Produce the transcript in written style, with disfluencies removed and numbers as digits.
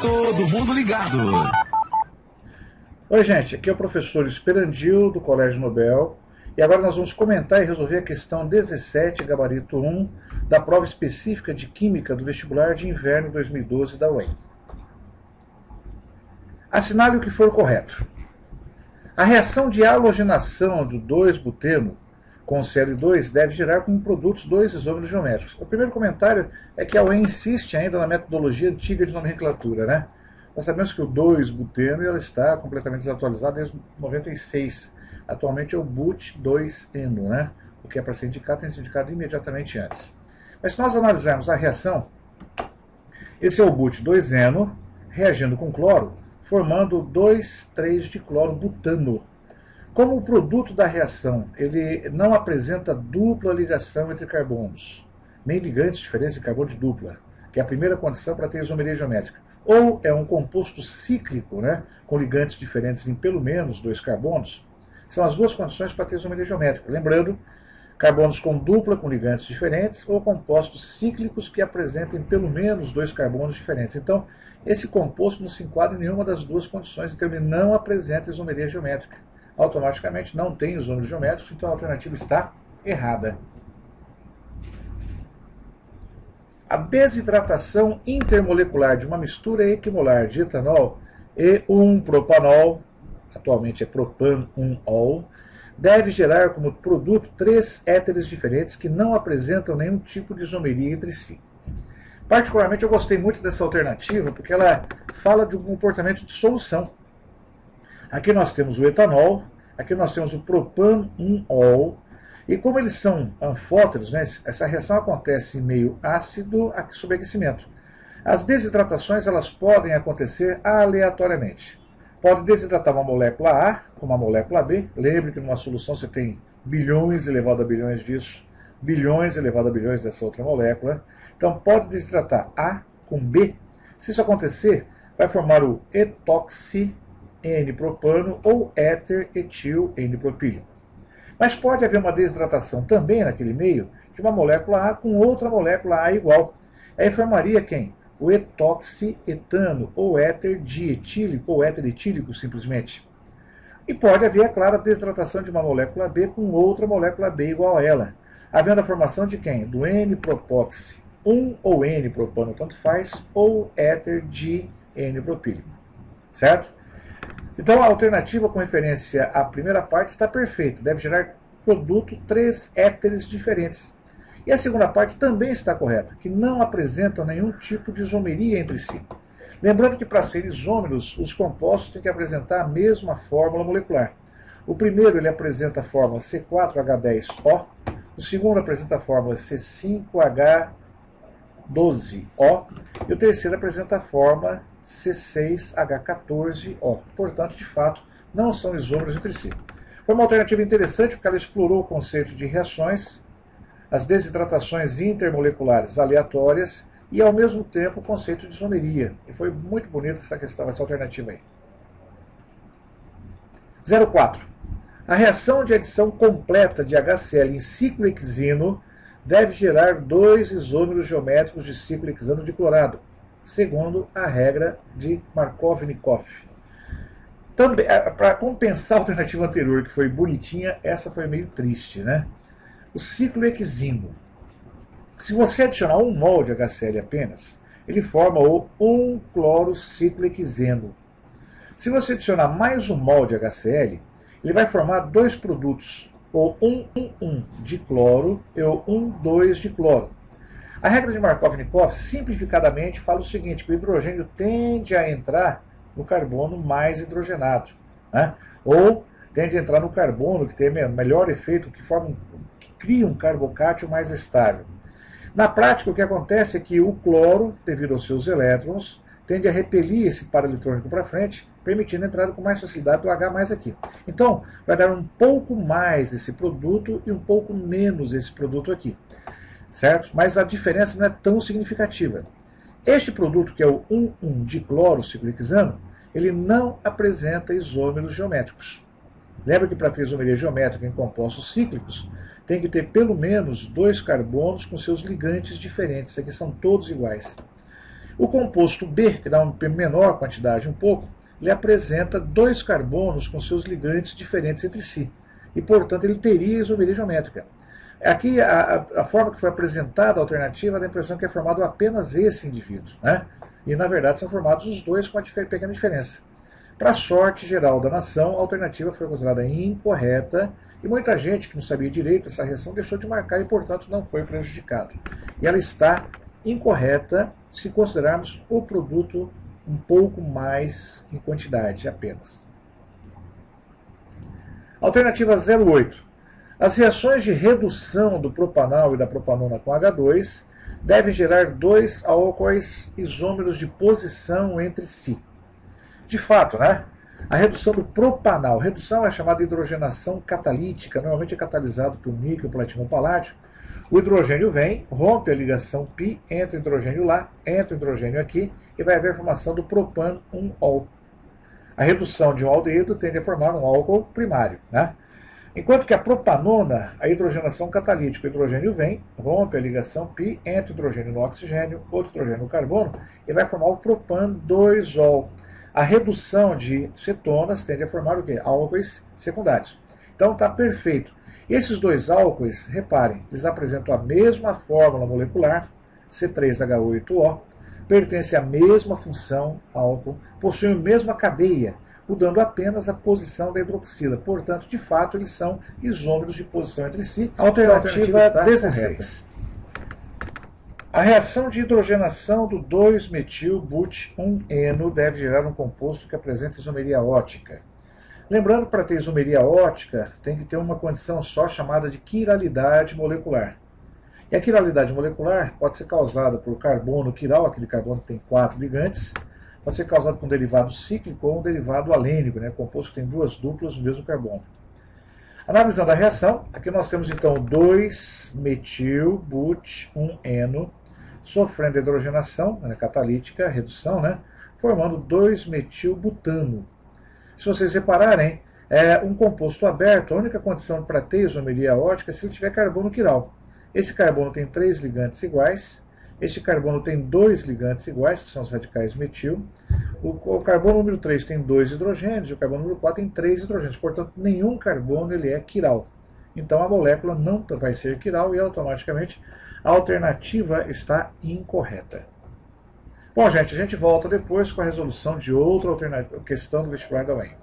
Todo mundo ligado. Oi, gente, aqui é o professor Esperandil, do Colégio Nobel, e agora nós vamos comentar e resolver a questão 17, gabarito 1, da prova específica de Química do vestibular de inverno 2012 da UEM. Assinale o que for correto. A reação de halogenação do 2-buteno com Cl2 deve gerar como produtos dois isômeros geométricos. O primeiro comentário é que a UEM insiste ainda na metodologia antiga de nomenclatura, né? Nós sabemos que o 2-buteno ela está completamente desatualizada desde 96. Atualmente é o but-2-eno, né? O que é para ser indicado tem sido indicado imediatamente antes. Mas se nós analisarmos a reação, esse é o but-2-eno reagindo com cloro, formando 2,3-dicloro-butano. Como o produto da reação ele não apresenta dupla ligação entre carbonos, nem ligantes diferentes de carbono de dupla, que é a primeira condição para ter isomeria geométrica, ou é um composto cíclico, né, com ligantes diferentes em pelo menos 2 carbonos, são as duas condições para ter isomeria geométrica. Lembrando, carbonos com dupla com ligantes diferentes ou compostos cíclicos que apresentem pelo menos 2 carbonos diferentes. Então, esse composto não se enquadra em nenhuma das duas condições, então ele não apresenta isomeria geométrica. Automaticamente não tem isômeros geométricos, então a alternativa está errada. A desidratação intermolecular de uma mistura equimolar de etanol e 1-propanol, atualmente é propan-1-ol, deve gerar como produto 3 éteres diferentes que não apresentam nenhum tipo de isomeria entre si. Particularmente eu gostei muito dessa alternativa porque ela fala de um comportamento de solução. Aqui nós temos o etanol, aqui nós temos o propan-1-ol, e como eles são anfóteros, né, essa reação acontece em meio ácido sob aquecimento. As desidratações elas podem acontecer aleatoriamente. Pode desidratar uma molécula A com uma molécula B. Lembre que numa solução você tem bilhões elevado a bilhões disso, bilhões elevado a bilhões dessa outra molécula. Então pode desidratar A com B. Se isso acontecer, vai formar o etoxi N-propano ou éter etil N-propílico. Mas pode haver uma desidratação também naquele meio de uma molécula A com outra molécula A igual. Aí formaria quem? O etoxietano ou éter dietílico ou éter etílico simplesmente. E pode haver, é claro, a desidratação de uma molécula B com outra molécula B igual a ela, havendo a formação de quem? Do N-propoxi, 1 ou N-propano, tanto faz, ou éter de N-propílico. Certo? Então a alternativa com referência à primeira parte está perfeita, deve gerar produto 3 éteres diferentes. E a segunda parte também está correta, que não apresentam nenhum tipo de isomeria entre si. Lembrando que para serem isômeros, os compostos têm que apresentar a mesma fórmula molecular. O primeiro ele apresenta a fórmula C4H10O, o segundo apresenta a fórmula C5H12O, e o terceiro apresenta a fórmula C6H14O. Portanto, de fato, não são isômeros entre si. Foi uma alternativa interessante porque ela explorou o conceito de reações, as desidratações intermoleculares aleatórias e, ao mesmo tempo, o conceito de isomeria. E foi muito bonita essa questão, essa alternativa aí. 04. A reação de adição completa de HCl em ciclohexino deve gerar 2 isômeros geométricos de ciclohexano de clorado, segundo a regra de Markovnikov. Para compensar a alternativa anterior, que foi bonitinha, essa foi meio triste, né? O ciclohexino. Se você adicionar 1 mol de HCl apenas, ele forma o 1-clorociclohexeno. Se você adicionar mais 1 mol de HCl, ele vai formar 2 produtos, o 1,1,1 de cloro e o 1,2 de cloro. A regra de Markovnikov, simplificadamente, fala o seguinte, que o hidrogênio tende a entrar no carbono mais hidrogenado, né? Ou tende a entrar no carbono que tem melhor efeito, que cria um carbocátio mais estável. Na prática, o que acontece é que o cloro, devido aos seus elétrons, tende a repelir esse par eletrônico para frente, permitindo a entrada com mais facilidade do H mais aqui. Então, vai dar um pouco mais esse produto e um pouco menos esse produto aqui. Certo? Mas a diferença não é tão significativa. Este produto, que é o 1,1-diclorociclohexano, ele não apresenta isômeros geométricos. Lembra que para ter isomeria geométrica em compostos cíclicos, tem que ter pelo menos 2 carbonos com seus ligantes diferentes. Aqui são todos iguais. O composto B, que dá uma menor quantidade um pouco, ele apresenta dois carbonos com seus ligantes diferentes entre si. E, portanto, ele teria isomeria geométrica. Aqui, a forma que foi apresentada a alternativa dá a impressão que é formado apenas esse indivíduo, né? E, na verdade, são formados os dois com uma pequena diferença. Para a sorte geral da nação, a alternativa foi considerada incorreta e muita gente que não sabia direito essa reação deixou de marcar e, portanto, não foi prejudicado. E ela está incorreta se considerarmos o produto um pouco mais em quantidade apenas. Alternativa 08. As reações de redução do propanal e da propanona com H2 devem gerar dois álcoois isômeros de posição entre si. De fato, né? A redução do propanal, redução é chamada de hidrogenação catalítica, normalmente é catalisado por níquel, platino ou paládio. O hidrogênio vem, rompe a ligação π, entra o hidrogênio lá, entra o hidrogênio aqui, e vai haver a formação do propan-1-ol. A redução de um aldeído tende a formar um álcool primário, né? Enquanto que a propanona, a hidrogenação catalítica, o hidrogênio vem, rompe a ligação π, entra o hidrogênio no oxigênio, outro hidrogênio no carbono, e vai formar o propan-2-ol. A redução de cetonas tende a formar o quê? Álcoois secundários. Então está perfeito. Esses dois álcoois, reparem, eles apresentam a mesma fórmula molecular, C3H8O, pertencem à mesma função álcool, possuem a mesma cadeia, mudando apenas a posição da hidroxila. Portanto, de fato, eles são isômeros de posição entre si. Alternativa 16. A reação de hidrogenação do 2-metil-but-1-eno deve gerar um composto que apresenta isomeria ótica. Lembrando que para ter isomeria ótica tem que ter uma condição só chamada de quiralidade molecular. E a quiralidade molecular pode ser causada por carbono quiral, aquele carbono que tem 4 ligantes, pode ser causado por um derivado cíclico ou um derivado alênico, né, composto que tem duas duplas do mesmo carbono. Analisando a reação, aqui nós temos então 2-metil-but-1-eno sofrendo hidrogenação, né, catalítica, redução, né, formando 2-metil-butano. Se vocês repararem, é um composto aberto, a única condição para ter isomeria ótica é se ele tiver carbono quiral. Esse carbono tem 3 ligantes iguais, este carbono tem 2 ligantes iguais, que são os radicais metil. O carbono número 3 tem 2 hidrogênios, e o carbono número 4 tem 3 hidrogênios. Portanto, nenhum carbono ele é quiral. Então, a molécula não vai ser quiral e, automaticamente, a alternativa está incorreta. Bom, gente, a gente volta depois com a resolução de outra questão do vestibular da UEM.